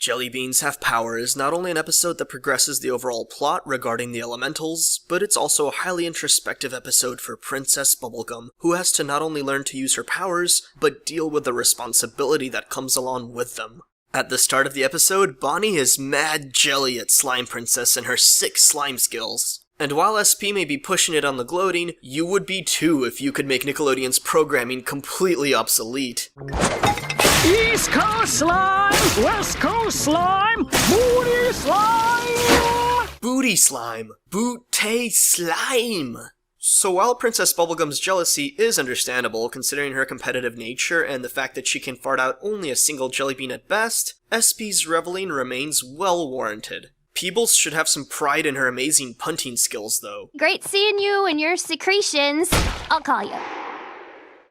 Jelly Beans Have Power is not only an episode that progresses the overall plot regarding the elementals, but it's also a highly introspective episode for Princess Bubblegum, who has to not only learn to use her powers, but deal with the responsibility that comes along with them. At the start of the episode, Bonnie is mad jelly at Slime Princess and her sick slime skills. And while SP may be pushing it on the gloating, you would be too if you could make Nickelodeon's programming completely obsolete. East Coast Slime! West Coast Slime! Booty Slime! Booty Slime! Booty Slime! So while Princess Bubblegum's jealousy is understandable considering her competitive nature and the fact that she can fart out only a single jelly bean at best, SP's reveling remains well warranted. Peebles should have some pride in her amazing punting skills though. Great seeing you and your secretions. I'll call you.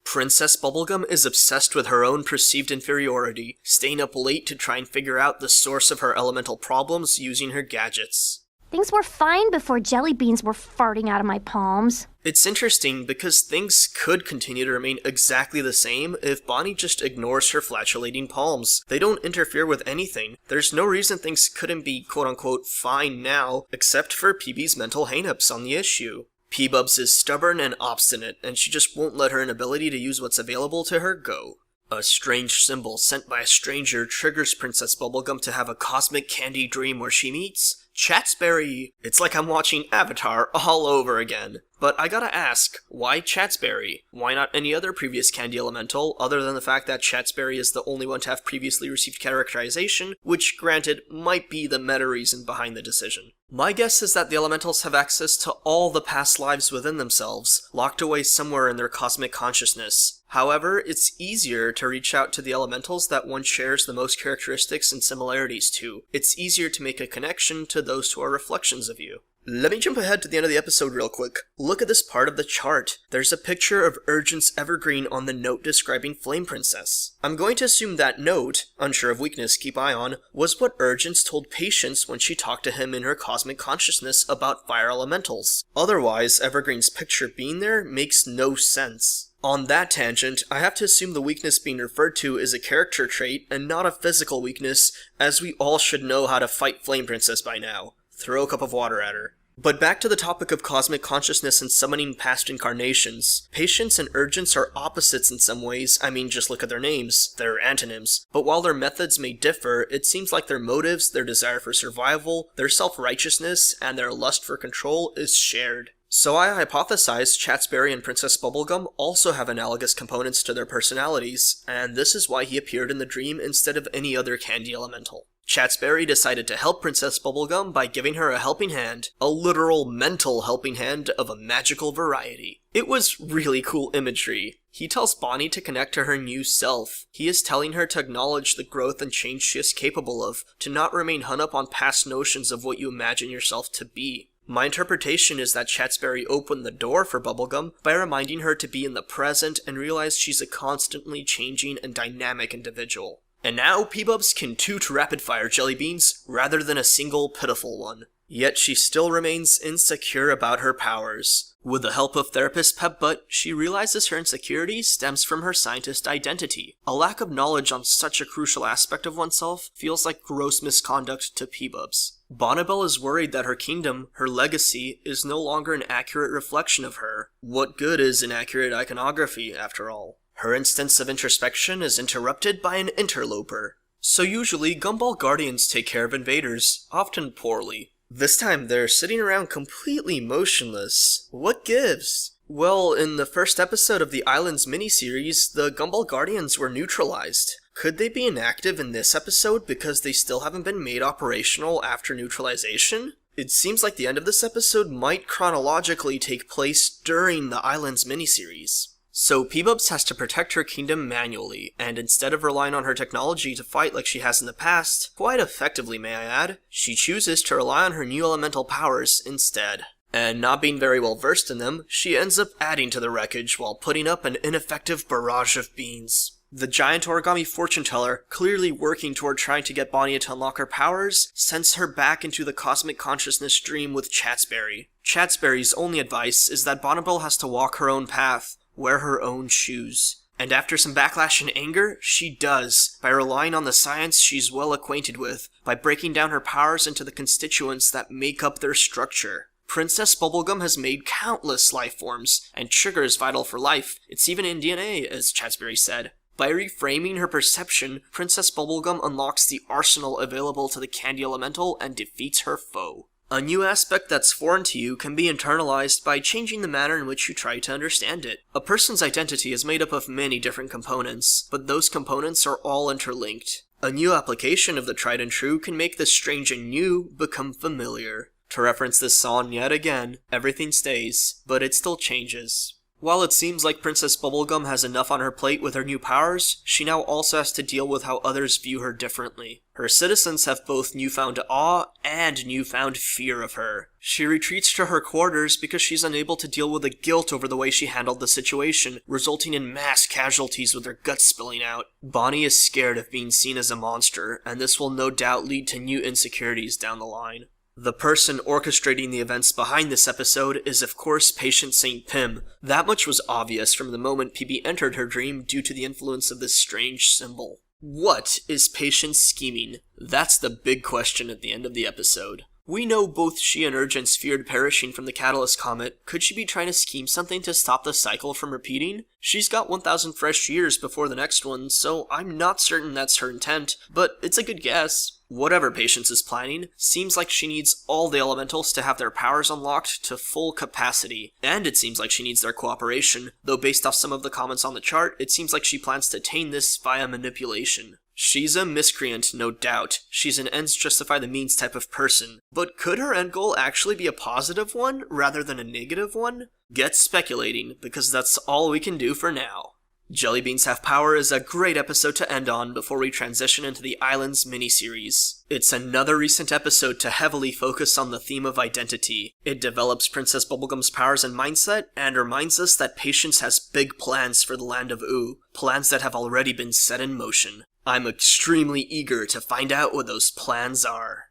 Princess Bubblegum is obsessed with her own perceived inferiority, staying up late to try and figure out the source of her elemental problems using her gadgets. Things were fine before jelly beans were farting out of my palms. It's interesting because things could continue to remain exactly the same if Bonnie just ignores her flatulating palms. They don't interfere with anything. There's no reason things couldn't be quote-unquote fine now, except for PB's mental hang-ups on the issue. P-Bubs is stubborn and obstinate, and she just won't let her inability to use what's available to her go. A strange symbol sent by a stranger triggers Princess Bubblegum to have a cosmic candy dream where she meets Chatsberry! It's like I'm watching Avatar all over again. But I gotta ask, why Chatsberry? Why not any other previous candy elemental, other than the fact that Chatsberry is the only one to have previously received characterization, which, granted, might be the meta reason behind the decision. My guess is that the elementals have access to all the past lives within themselves, locked away somewhere in their cosmic consciousness. However, it's easier to reach out to the elementals that one shares the most characteristics and similarities to. It's easier to make a connection to those who are reflections of you. Let me jump ahead to the end of the episode real quick. Look at this part of the chart. There's a picture of Urgent's Evergreen on the note describing Flame Princess. I'm going to assume that note, unsure of weakness, keep eye on, was what Urgence told Patience when she talked to him in her cosmic consciousness about fire elementals. Otherwise, Evergreen's picture being there makes no sense. On that tangent, I have to assume the weakness being referred to is a character trait and not a physical weakness, as we all should know how to fight Flame Princess by now. Throw a cup of water at her. But back to the topic of cosmic consciousness and summoning past incarnations. Patience and Urgence are opposites in some ways. I mean, just look at their names. They're antonyms. But while their methods may differ, it seems like their motives, their desire for survival, their self-righteousness, and their lust for control is shared. So I hypothesize Chatsberry and Princess Bubblegum also have analogous components to their personalities, and this is why he appeared in the dream instead of any other candy elemental. Chatsberry decided to help Princess Bubblegum by giving her a helping hand, a literal mental helping hand of a magical variety. It was really cool imagery. He tells Bonnie to connect to her new self. He is telling her to acknowledge the growth and change she is capable of, to not remain hung up on past notions of what you imagine yourself to be. My interpretation is that Chatsberry opened the door for Bubblegum by reminding her to be in the present and realize she's a constantly changing and dynamic individual. And now P-Bubs can toot rapid-fire jelly beans rather than a single pitiful one. Yet she still remains insecure about her powers. With the help of therapist Pepbutt, she realizes her insecurity stems from her scientist identity. A lack of knowledge on such a crucial aspect of oneself feels like gross misconduct to P-Bubs. Bonnibel is worried that her kingdom, her legacy, is no longer an accurate reflection of her. What good is inaccurate iconography, after all? Her instance of introspection is interrupted by an interloper. So usually, Gumball Guardians take care of invaders, often poorly. This time they're sitting around completely motionless. What gives? Well, in the first episode of the Islands miniseries, the Gumball Guardians were neutralized. Could they be inactive in this episode because they still haven't been made operational after neutralization? It seems like the end of this episode might chronologically take place during the Islands miniseries. So P-Bubs has to protect her kingdom manually, and instead of relying on her technology to fight like she has in the past, quite effectively may I add, she chooses to rely on her new elemental powers instead. And not being very well versed in them, she ends up adding to the wreckage while putting up an ineffective barrage of beans. The giant origami fortune teller, clearly working toward trying to get Bonnie to unlock her powers, sends her back into the cosmic consciousness dream with Chatsberry. Chatsberry's only advice is that Bonnibel has to walk her own path, wear her own shoes. And after some backlash and anger, she does, by relying on the science she's well acquainted with, by breaking down her powers into the constituents that make up their structure. Princess Bubblegum has made countless life forms, and sugar is vital for life. It's even in DNA, as Chatsberry said. By reframing her perception, Princess Bubblegum unlocks the arsenal available to the candy elemental and defeats her foe. A new aspect that's foreign to you can be internalized by changing the manner in which you try to understand it. A person's identity is made up of many different components, but those components are all interlinked. A new application of the tried and true can make the strange and new become familiar. To reference this song yet again, everything stays, but it still changes. While it seems like Princess Bubblegum has enough on her plate with her new powers, she now also has to deal with how others view her differently. Her citizens have both newfound awe and newfound fear of her. She retreats to her quarters because she's unable to deal with the guilt over the way she handled the situation, resulting in mass casualties with her guts spilling out. Bonnie is scared of being seen as a monster, and this will no doubt lead to new insecurities down the line. The person orchestrating the events behind this episode is of course Patient St. Pym. That much was obvious from the moment PB entered her dream due to the influence of this strange symbol. What is Patient scheming? That's the big question at the end of the episode. We know both she and Urgence feared perishing from the Catalyst Comet. Could she be trying to scheme something to stop the cycle from repeating? She's got 1,000 fresh years before the next one, so I'm not certain that's her intent, but it's a good guess. Whatever Patience is planning, seems like she needs all the elementals to have their powers unlocked to full capacity, and it seems like she needs their cooperation, though based off some of the comments on the chart, it seems like she plans to attain this via manipulation. She's a miscreant, no doubt. She's an ends justify the means type of person. But could her end goal actually be a positive one, rather than a negative one? Get speculating, because that's all we can do for now. Jelly Beans Have Power is a great episode to end on before we transition into the Islands miniseries. It's another recent episode to heavily focus on the theme of identity. It develops Princess Bubblegum's powers and mindset, and reminds us that Patience has big plans for the land of Oo, plans that have already been set in motion. I'm extremely eager to find out what those plans are.